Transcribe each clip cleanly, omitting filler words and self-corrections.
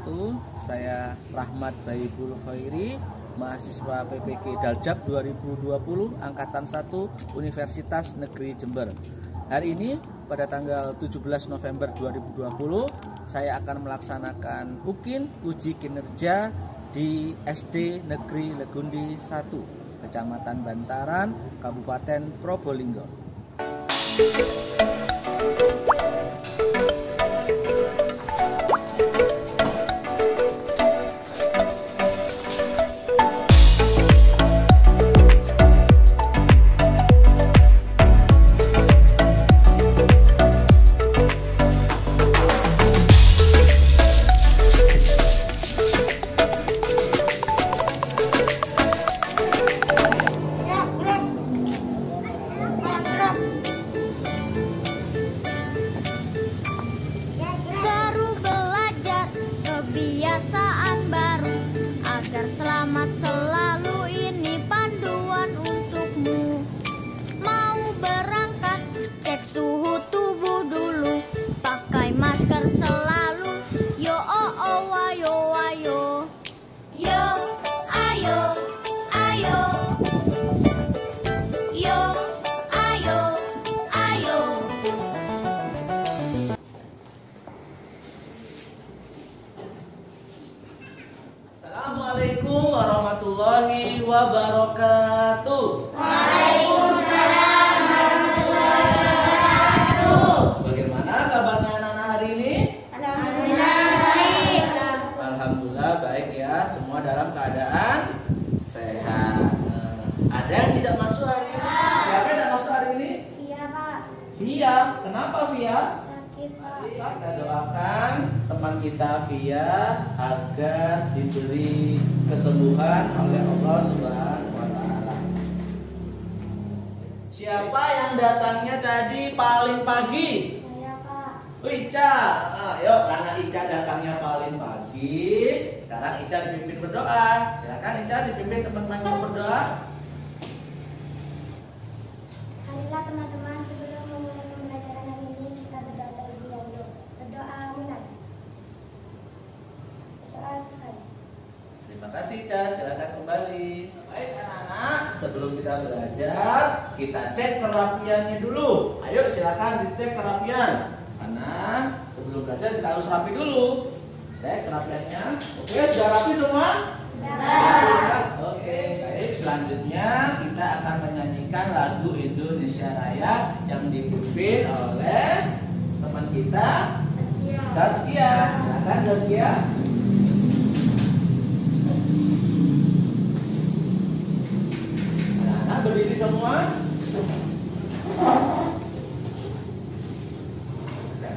wabarakatuh. Saya Rahmat Baibul Khairi, mahasiswa PPG Daljab 2020 Angkatan 1 Universitas Negeri Jember. Hari ini pada tanggal 17 November 2020 saya akan melaksanakan uji kinerja di SD Negeri Legundi 1, Kecamatan Bantaran, Kabupaten Probolinggo. Kebiasaan baru agar selamat selalu, ini panduan untukmu. Mau berangkat, cek suhu tubuh dulu, pakai masker selalu. Yo oh oh ayo ayo, yo ayo ayo, yo ayo ayo. Assalamualaikum warahmatullahi wabarakatuh. Waalaikumsalam warahmatullahi wabarakatuh. Bagaimana kabarnya anak-anak hari ini? Alhamdulillah baik. Alhamdulillah baik ya, semua dalam keadaan sehat. Ada yang tidak masuk hari ini? Siapa yang tidak masuk hari ini? Iya Pak. Via. Kenapa Via? Sakit Pak. Kita doakan teman kita Via agar diberi kesembuhan oleh Allah Subhanahu wa Ta'ala. Siapa yang datangnya tadi paling pagi? Iya Pak. Ica. Ayo, karena Ica datangnya paling pagi, sekarang Ica dipimpin berdoa. Silakan Ica dipimpin teman-teman berdoa. Marilah teman-teman, sebelum memulai pembelajaran hari ini kita berdoa terlebih dahulu. Berdoa mulai. Berdoa selesai. Terima kasih Ica, silakan kembali. Baik anak-anak, sebelum kita belajar, kita cek kerapiannya dulu. Ayo silakan dicek kerapian. Karena sebelum belajar kita harus rapi dulu. Cek kerapiannya. Oke, sudah rapi semua? Sudah. Oke, baik. Selanjutnya kita akan menyanyikan lagu Indonesia Raya yang dipimpin oleh teman kita Zaskia. Silakan Zaskia. Anak-anak berdiri semua.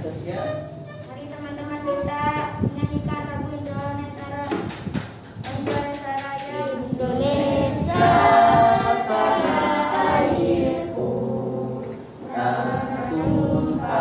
Zaskia. Mari teman-teman kita menyanyikan lagu Indonesia Raya. Indonesia tanah airku, Tumpah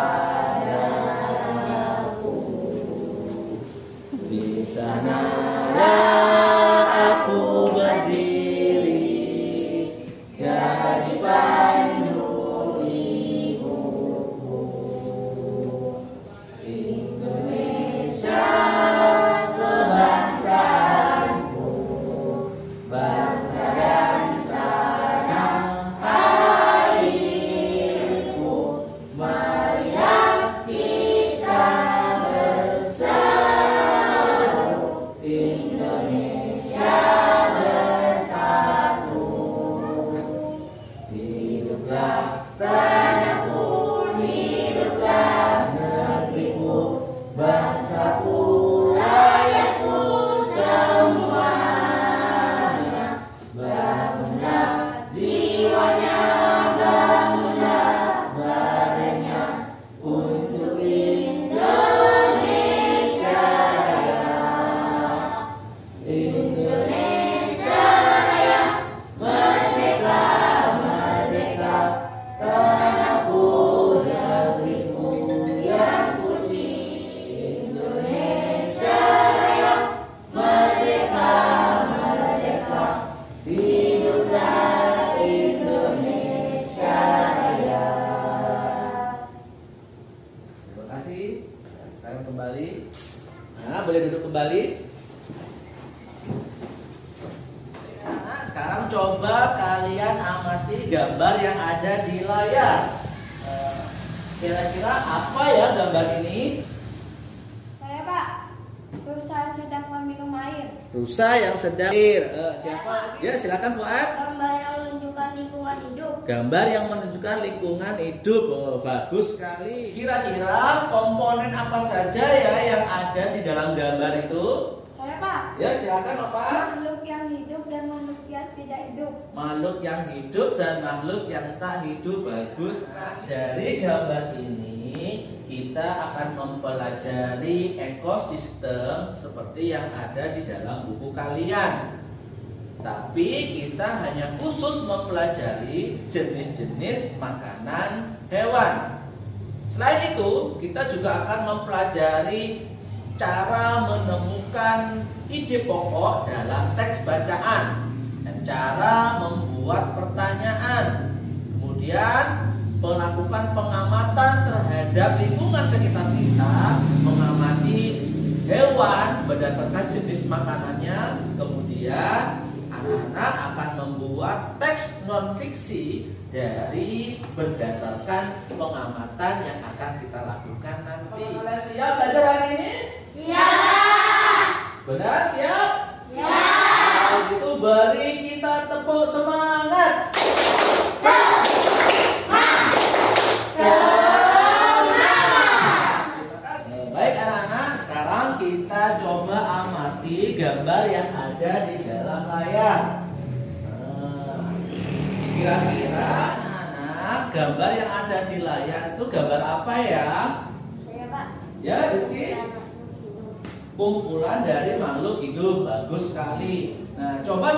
coba kalian amati gambar yang ada di layar. Kira-kira apa ya gambar ini? Saya, Pak. Rusa sedang meminum air. Rusa yang sedang siapa? Ya, silakan Fuad. Gambar yang menunjukkan lingkungan hidup. Gambar yang menunjukkan lingkungan hidup. Oh, bagus sekali. Kira-kira komponen apa saja ya yang ada di dalam gambar itu? Saya, Pak. Ya, silakan Pak. Makhluk yang hidup dan makhluk yang tidak hidup. Makhluk yang hidup dan makhluk yang tak hidup. Bagus. Dari gambar ini kita akan mempelajari ekosistem seperti yang ada di dalam buku kalian. Tapi kita hanya khusus mempelajari jenis-jenis makanan hewan. Selain itu, kita juga akan mempelajari cara menemukan ide pokok dalam teks bacaan dan cara membuat pertanyaan. Kemudian melakukan pengamatan terhadap lingkungan sekitar kita, mengamati hewan berdasarkan jenis makanannya. Kemudian anak-anak akan membuat teks non-fiksi dari berdasarkan pengamatan yang akan kita lakukan nanti. Kalian siap belajar hari ini? Siap. Benar siap? Siap. Kalau gitu beri kita tepuk semangat. Baik anak-anak, sekarang kita coba amati gambar yang ada di dalam layar. Kira-kira anak-anak, gambar yang ada di layar itu gambar apa ya? Saya, Pak. Ya, Rizky? Kumpulan dari makhluk hidup. Bagus sekali. Nah, coba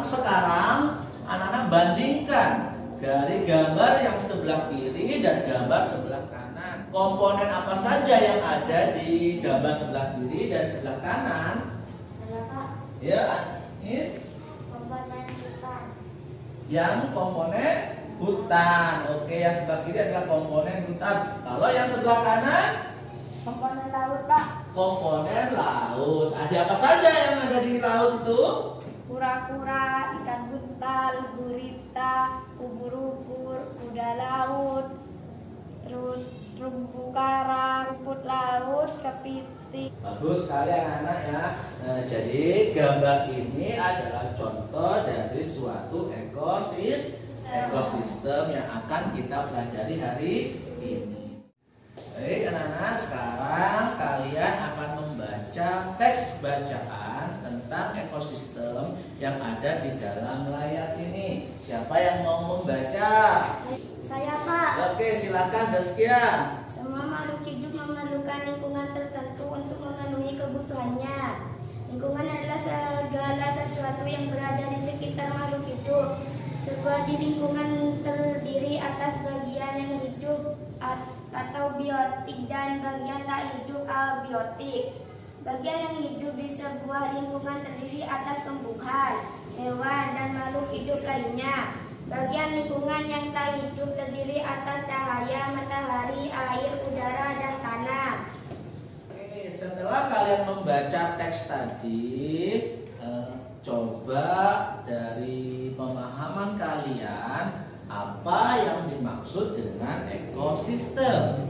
sekarang anak-anak bandingkan dari gambar yang sebelah kiri dan gambar sebelah kanan. Komponen apa saja yang ada di gambar sebelah kiri dan sebelah kanan? Saya, Pak. Ya, Is. Komponen hutan. Yang komponen hutan. Oke, yang sebelah kiri adalah komponen hutan. Kalau yang sebelah kanan? Komponen laut, Pak. Komponen laut. Ada apa saja yang ada di laut itu? Kura-kura, ikan buntal, gurita, ubur-ubur, kuda laut, terus terumbu karang, rumput laut, kepiting. Bagus sekali anak-anak ya. Nah, jadi gambar ini adalah contoh dari suatu ekosistem yang akan kita pelajari hari ini. Baik anak-anak, sekarang kalian akan membaca teks bacaan tentang ekosistem yang ada di dalam layar sini. Siapa yang mau membaca? Saya, Pak. Oke, silakan Zaskia. Semua makhluk hidup memerlukan lingkungan tertentu untuk memenuhi kebutuhannya. Lingkungan adalah segala sesuatu yang berada di sekitar makhluk hidup. Sebuah lingkungan terdiri atas bagian yang hidup atau biotik dan bagian tak hidup abiotik. Bagian yang hidup di sebuah lingkungan terdiri atas tumbuhan, hewan, dan makhluk hidup lainnya. Bagian lingkungan yang tak hidup terdiri atas cahaya, matahari, air, udara, dan tanah. Oke, setelah kalian membaca teks tadi, coba dari pemahaman kalian apa yang dimaksud dengan ekosistem.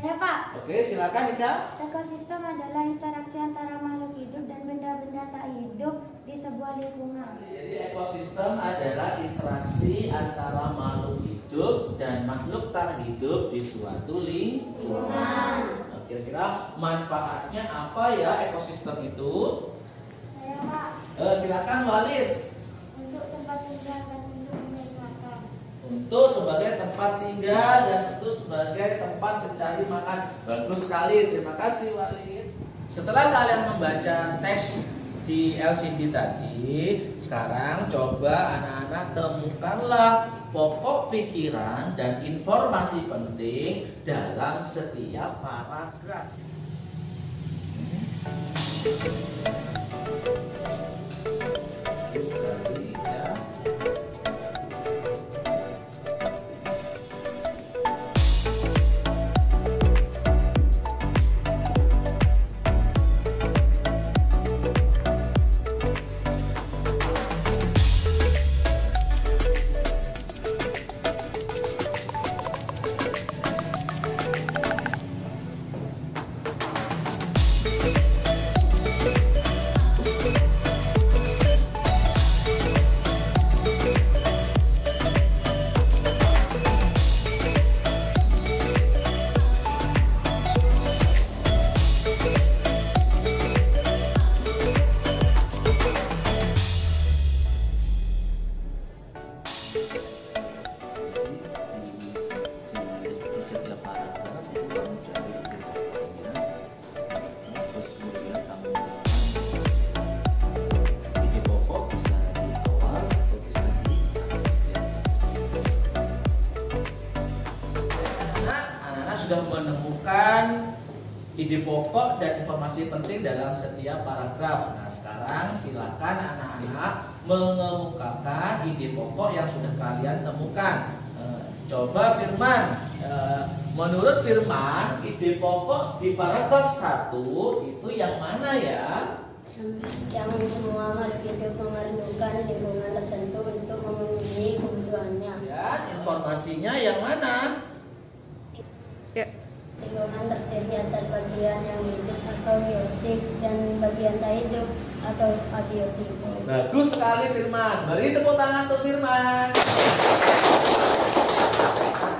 Ya, Pak. Oke, silakan Ica. Ekosistem adalah interaksi antara makhluk hidup dan benda-benda tak hidup di sebuah lingkungan. Jadi ekosistem adalah interaksi antara makhluk hidup dan makhluk tak hidup di suatu lingkungan. Nah, kira-kira manfaatnya apa ya ekosistem itu? Saya, Pak. Silakan Walid. Untuk tempat tinggal dan untuk mencari makan. Untuk sebagai tempat tinggal dan untuk sebagai tempat mencari makan. Bagus sekali, terima kasih Walid. Setelah kalian membaca teks di LCD tadi, sekarang coba anak-anak temukanlah pokok pikiran dan informasi penting dalam setiap paragraf. Bagus sekali ya. menemukan ide pokok dan informasi penting dalam setiap paragraf. Nah, sekarang silakan anak-anak mengemukakan ide pokok yang sudah kalian temukan. Coba Firman, menurut Firman, ide pokok di paragraf 1 itu yang mana ya? Yang semua makhluk hidup memerlukan lingkungan tertentu untuk memenuhi kebutuhannya. Ya, informasinya yang mana? Lingkungan terdiri atas bagian yang hidup atau biotik dan bagian tak hidup atau abiotik. Bagus sekali Firman. Beri tepuk tangan untuk Firman.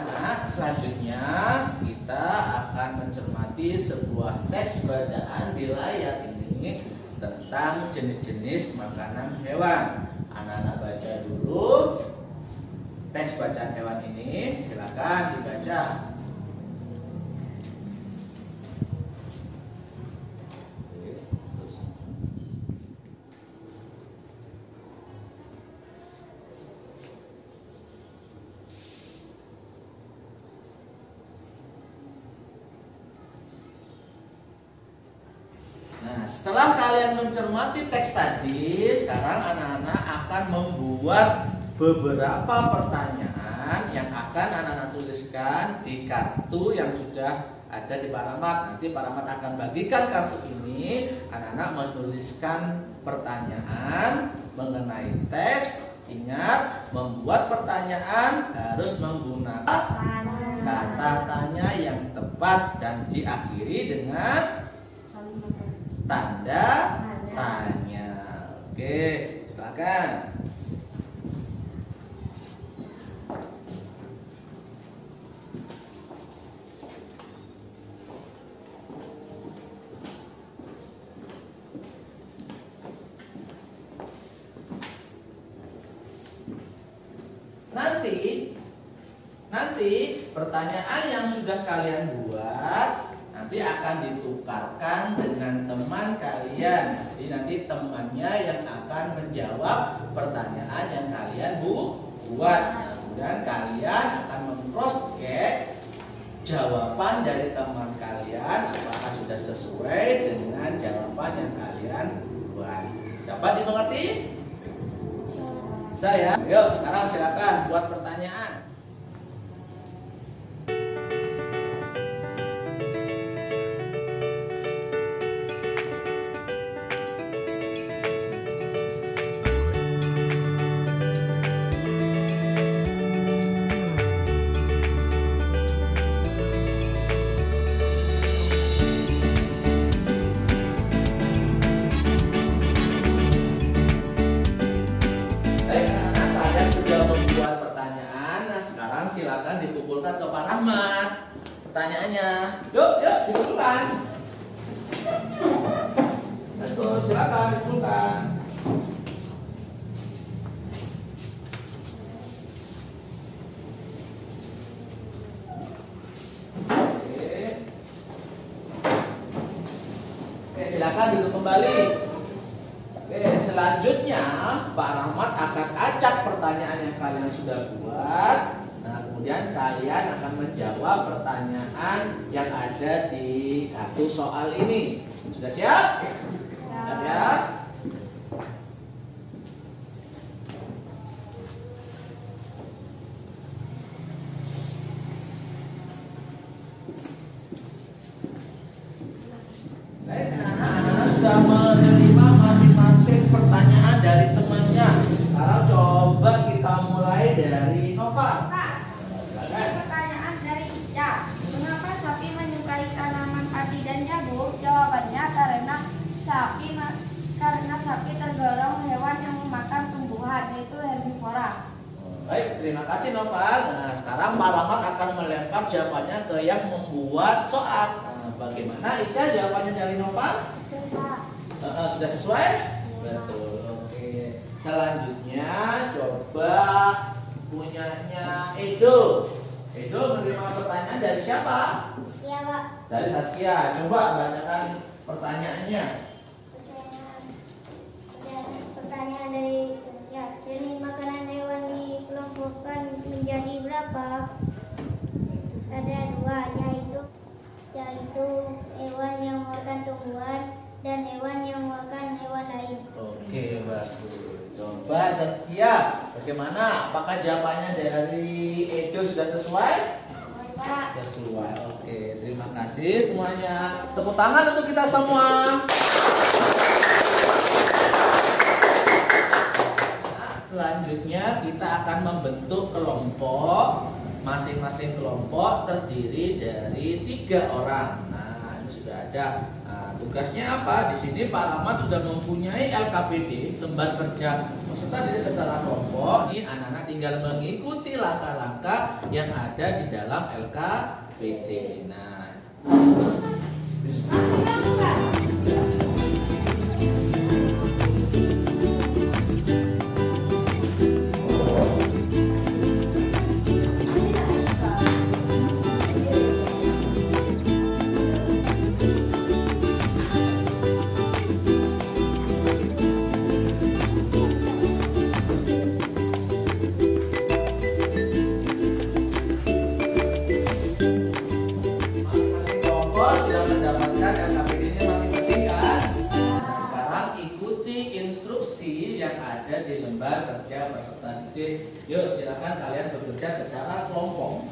Nah, selanjutnya kita akan mencermati sebuah teks bacaan di layar ini tentang jenis-jenis makanan hewan. Anak-anak baca dulu teks bacaan hewan ini. Silakan dibaca. Nah, setelah kalian mencermati teks tadi, sekarang anak-anak akan membuat beberapa pertanyaan yang akan anak-anak tuliskan di kartu yang sudah ada di Paramat. Nanti Paramat akan bagikan kartu ini, anak-anak menuliskan pertanyaan mengenai teks. Ingat, membuat pertanyaan harus menggunakan kata tanya yang tepat dan diakhiri dengan tanda tanya. Oke, silakan. Nanti pertanyaan yang sudah kalian buat nanti akan ditukarkan dengan teman kalian. Jadi nanti temannya yang akan menjawab pertanyaan yang kalian buat. Nah, kemudian kalian akan meng-cross check jawaban dari teman kalian apakah sudah sesuai dengan jawaban yang kalian buat. Dapat dimengerti? Saya. Yuk, sekarang silakan buat pertanyaan. Silakan dikumpulkan ke Pak Rahmat pertanyaannya. Yuk dikumpulkan. Silakan dikumpulkan. Oke, silakan duduk kembali. Oke, selanjutnya Pak Rahmat akan acak pertanyaan yang kalian sudah buat. Nah, kemudian kalian akan menjawab pertanyaan yang ada di kartu soal ini. Sudah siap? Siap ya? Baik, anak-anak sudah menerima masing-masing pertanyaan dari temannya. Sekarang coba kita mulai dari Nova. Pertanyaan dari Ica. Mengapa sapi menyukai tanaman padi dan jagung? Jawabannya karena sapi tergolong hewan yang memakan tumbuhan, yaitu herbivora. Baik, terima kasih Noval. Nah, sekarang Pak Rahmat akan melempar jawabannya ke yang membuat soal. Nah, bagaimana Ica jawabannya dari Noval? Sudah sesuai? Betul. Oke. Selanjutnya coba punyanya Edo. Edo menerima pertanyaan dari siapa? Saskia, Pak. Dari Saskia. Coba bacakan pertanyaannya. Pertanyaan dari Saskia. Jenis makanan hewan dikelompokkan menjadi berapa? Ada 2, yaitu bagus. Coba Zaskia, bagaimana? Apakah jawabannya dari Edo sudah sesuai? Sesuai. Oke, terima kasih semuanya. Tepuk tangan untuk kita semua. Nah, selanjutnya kita akan membentuk kelompok. Masing-masing kelompok terdiri dari 3 orang. Nah, ini sudah ada. Nah, tugasnya apa? Di sini Pak Rahmat sudah mempunyai LKPD, lembar kerja peserta didik secara kelompok. Ini anak-anak tinggal mengikuti langkah-langkah yang ada di dalam LKPD. Nah, di lembar kerja peserta didik. Yuk, silakan kalian bekerja secara kelompok.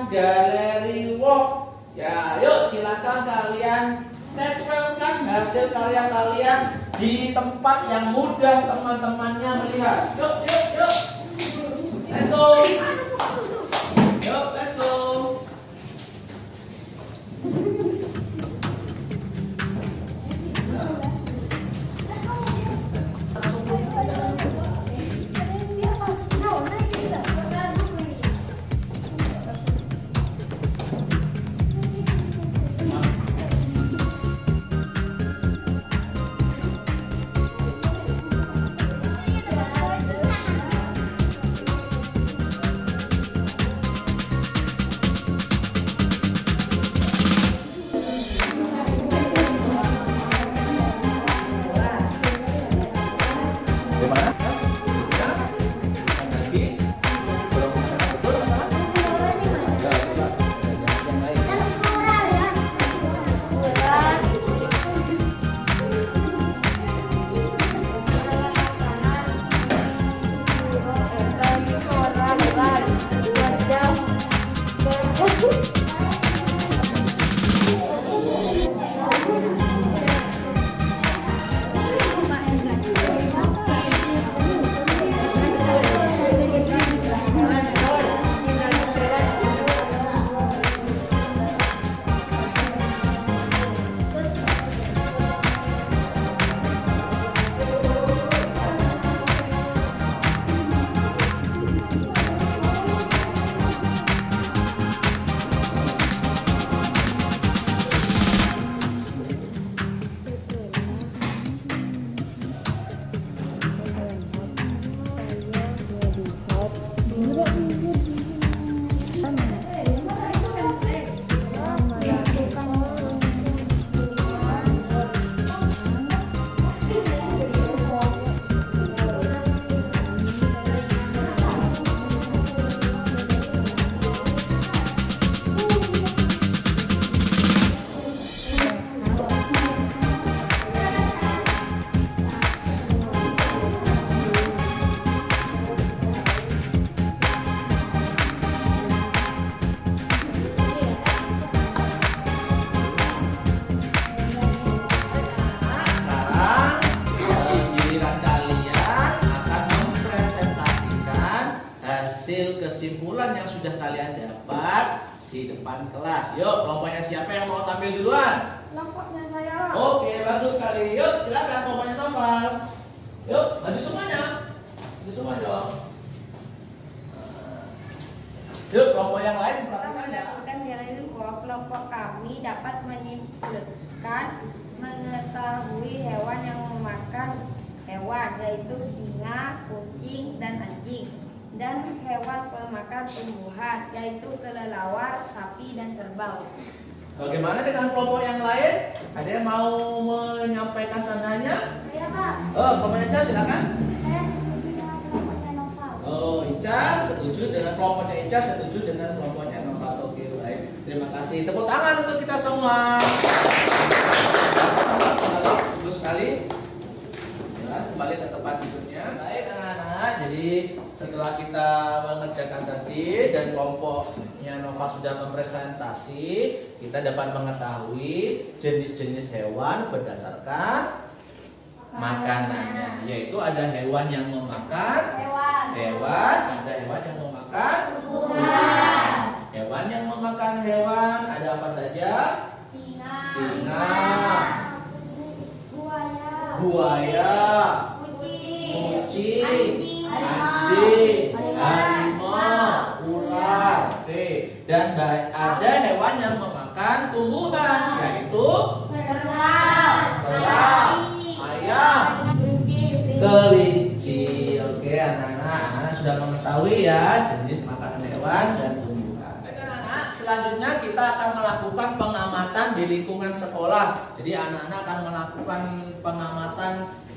Galeri walk. Ya, yuk silakan kalian tempelkan hasil karya kalian di tempat yang mudah teman-temannya melihat. Yuk, yuk, yuk. Let's go. Yuk, let's go. sudah kalian dapat di depan kelas. Yuk, kelompoknya siapa yang mau tampil duluan? Kelompoknya saya. Oke, bagus sekali. Yuk, silakan kelompoknya Noval. Yuk, maju semuanya. Maju semua dong. Yuk, kelompok yang lain perhatikan ya. Kelompok kami dapat menyimpulkan mengetahui hewan yang memakan hewan, yaitu singa, kucing, dan anjing, dan hewan pemakan tumbuhan, yaitu kelelawar, sapi, dan kerbau. Bagaimana dengan kelompok yang lain? Ada yang mau menyampaikan sananya? Iya, Pak. Oh, kelompoknya Ica, silakan. Saya setuju dengan kelompoknya Noval. Oh, Ica setuju dengan kelompoknya Ica, setuju dengan kelompoknya Noval. Oke, baik. Terima kasih. Tepuk tangan untuk kita semua. Bagus sekali. Ya, kembali ke tempat duduknya. Baik, anak-anak. Jadi setelah kita mengerjakan tadi dan kelompoknya Nova sudah mempresentasi, kita dapat mengetahui jenis-jenis hewan berdasarkan makanannya. Yaitu ada hewan yang memakan hewan, ada hewan yang memakan tumbuhan. Hewan yang memakan hewan ada apa saja? Singa, buaya, kucing, anjing, harimau, ular. Oke. Dan ada hewan yang memakan tumbuhan, yaitu kerak, ayam, kelinci. Oke, anak-anak sudah mengetahui ya jenis makanan hewan dan tumbuhan. Baik, anak-anak, selanjutnya kita akan melakukan pengamatan di lingkungan sekolah. Jadi anak-anak akan melakukan pengamatan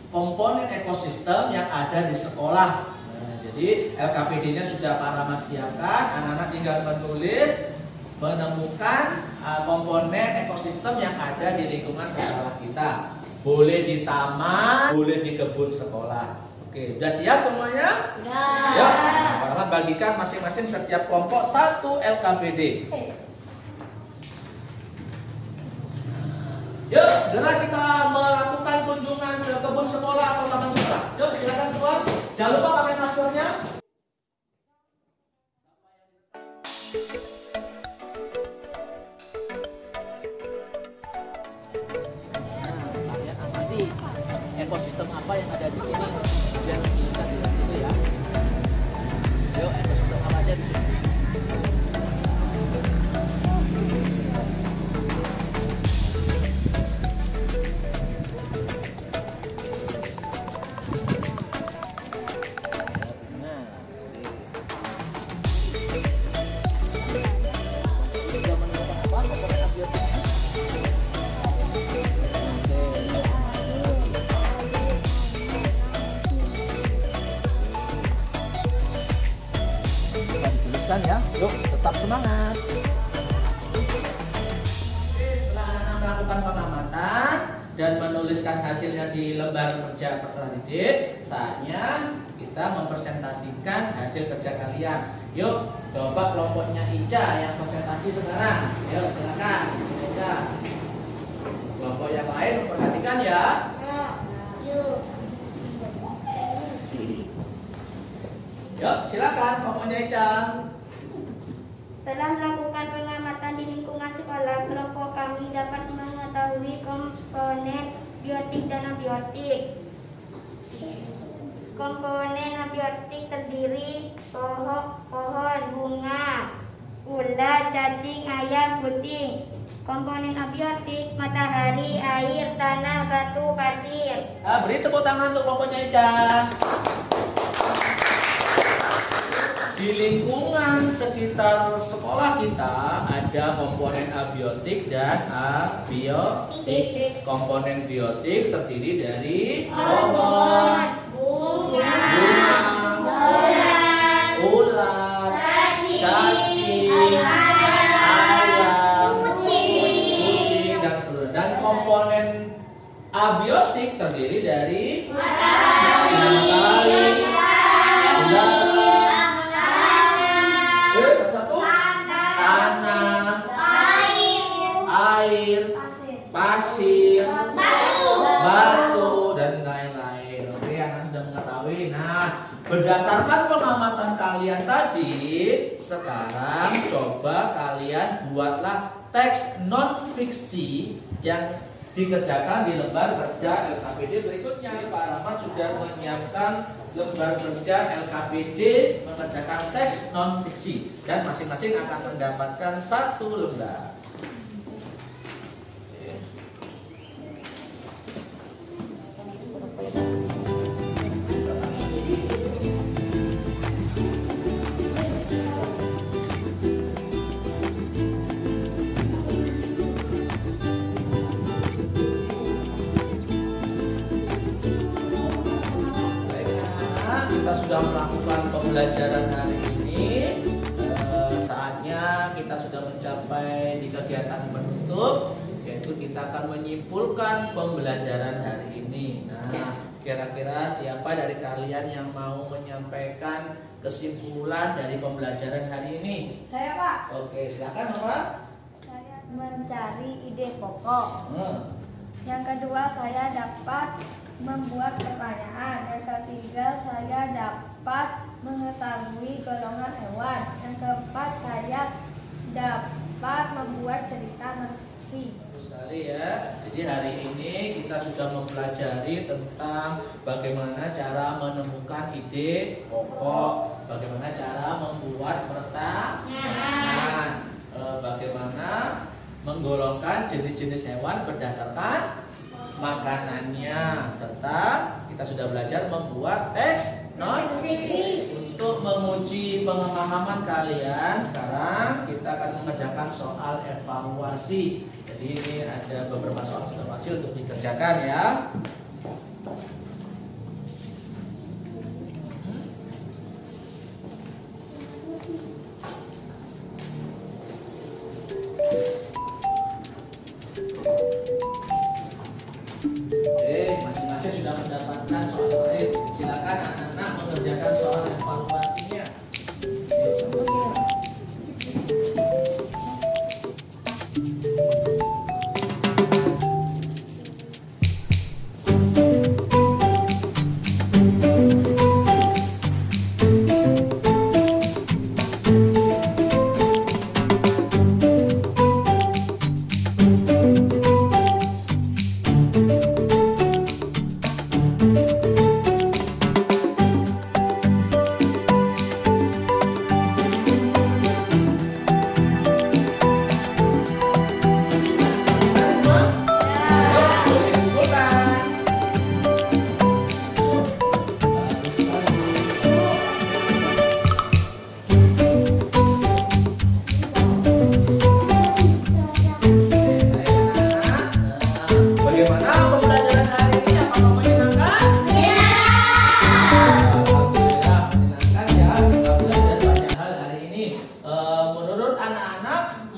komponen ekosistem yang ada di sekolah. Nah, jadi LKPD-nya sudah Pak Rama siapkan, anak-anak tinggal menemukan komponen ekosistem yang ada di lingkungan sekolah kita. Boleh di taman, boleh di kebun sekolah. Oke, udah siap semuanya? Udah. Ya, Pak Rama bagikan masing-masing setiap kelompok 1 LKPD. Yuk, segera kita melakukan kunjungan ke kebun sekolah atau taman sekolah. Yuk, silakan keluar. Jangan lupa pakai maskernya. Nah, kalian amati ekosistem apa yang ada di sini. Biar kita lihat itu ya. Yuk, ekosistem apa aja di sini? Ya, yuk tetap semangat. Setelah anak melakukan pengamatan dan menuliskan hasilnya di lembar kerja peserta didik, saatnya kita mempresentasikan hasil kerja kalian. Yuk, coba kelompoknya Ica yang presentasi sekarang. Yuk, silakan Ica. Kelompok yang lain perhatikan ya. Yuk, silakan kelompoknya Ica. Setelah melakukan pengamatan di lingkungan sekolah, kelompok kami dapat mengetahui komponen biotik dan abiotik. Komponen abiotik terdiri pohon, bunga, ulat, cacing, ayam, kucing. Komponen abiotik matahari, air, tanah, batu, pasir. Beri tepuk tangan untuk kelompoknya Ica. Di lingkungan sekitar sekolah kita ada komponen abiotik dan abiotik. Komponen biotik terdiri dari pohon, bunga, ulat, cacing, ayam, kucing, dan seluruh. Dan komponen abiotik terdiri dari matahari, udara, tanah, air, pasir, batu, dan lain-lain. Oke, anak sudah mengetahui. Nah, Berdasarkan pengamatan kalian tadi, sekarang coba kalian buatlah teks non fiksi yang dikerjakan di lembar kerja LKPD berikutnya. Pak Rahmat sudah menyiapkan lembar kerja LKPD mengerjakan teks non fiksi dan masing-masing akan mendapatkan 1 lembar. Kita sudah melakukan pembelajaran hari ini. Saatnya kita sudah mencapai di kegiatan penutup, yaitu kita akan menyimpulkan pembelajaran hari ini. Nah, kira-kira siapa dari kalian yang mau menyampaikan kesimpulan dari pembelajaran hari ini? Saya, Pak. Oke, silakan Pak. Saya mencari ide pokok. Yang kedua, saya dapat membuat pertanyaan. Yang ketiga, saya dapat mengetahui golongan hewan. Yang keempat, saya dapat membuat cerita non-fiksi. Bagus sekali ya. Jadi hari ini kita sudah mempelajari tentang bagaimana cara menemukan ide pokok, bagaimana cara membuat pertanyaan, bagaimana menggolongkan jenis-jenis hewan berdasarkan makanannya, serta kita sudah belajar membuat teks non fiksi. Untuk menguji pemahaman kalian, sekarang kita akan mengerjakan soal evaluasi. Jadi ini ada beberapa soal evaluasi untuk dikerjakan ya. Masing-masing sudah mendapatkan soal lain. Silakan anak-anak mengerjakan soal evaluasinya.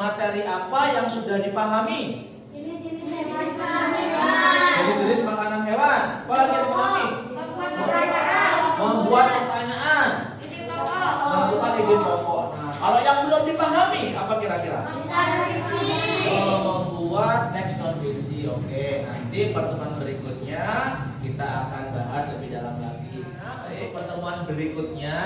Materi apa yang sudah dipahami? Jenis-jenis makanan hewan. Apa lagi yang dipahami? Membuat pertanyaan. Menentukan ide pokok. Nah, kalau yang belum dipahami, apa kira-kira? Membuat teks non fiksi. Oke, nanti pertemuan berikutnya kita akan bahas lebih dalam lagi. Pertemuan berikutnya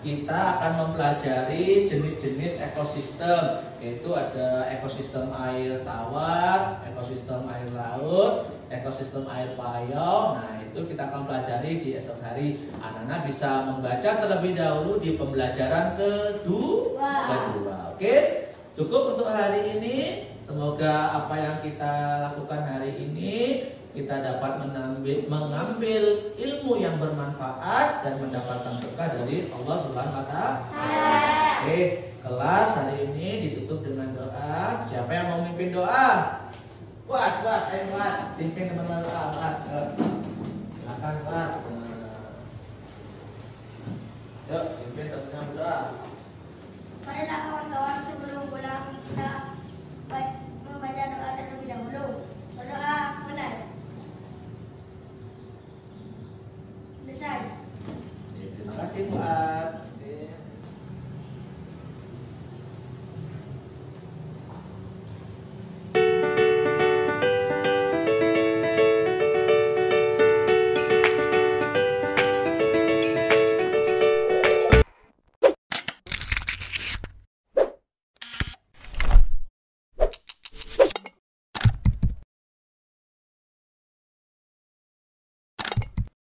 kita akan mempelajari jenis-jenis ekosistem, yaitu ada ekosistem air tawar, ekosistem air laut, ekosistem air payau. Nah, itu kita akan pelajari di esok hari. Anak-anak bisa membaca terlebih dahulu di pembelajaran kedua. Oke, cukup untuk hari ini. Semoga apa yang kita lakukan hari ini kita dapat mengambil ilmu yang bermanfaat dan mendapatkan berkah dari Allah Subhanahu wa Ta'ala. Oke, kelas hari ini ditutup dengan doa. Siapa yang mau mimpin doa? Buat, ayo buat, pimpin teman-teman doa. Silakan buat. Yuk, pimpin teman-teman doa. Marilah kawan-kawan, sebelum pulang kita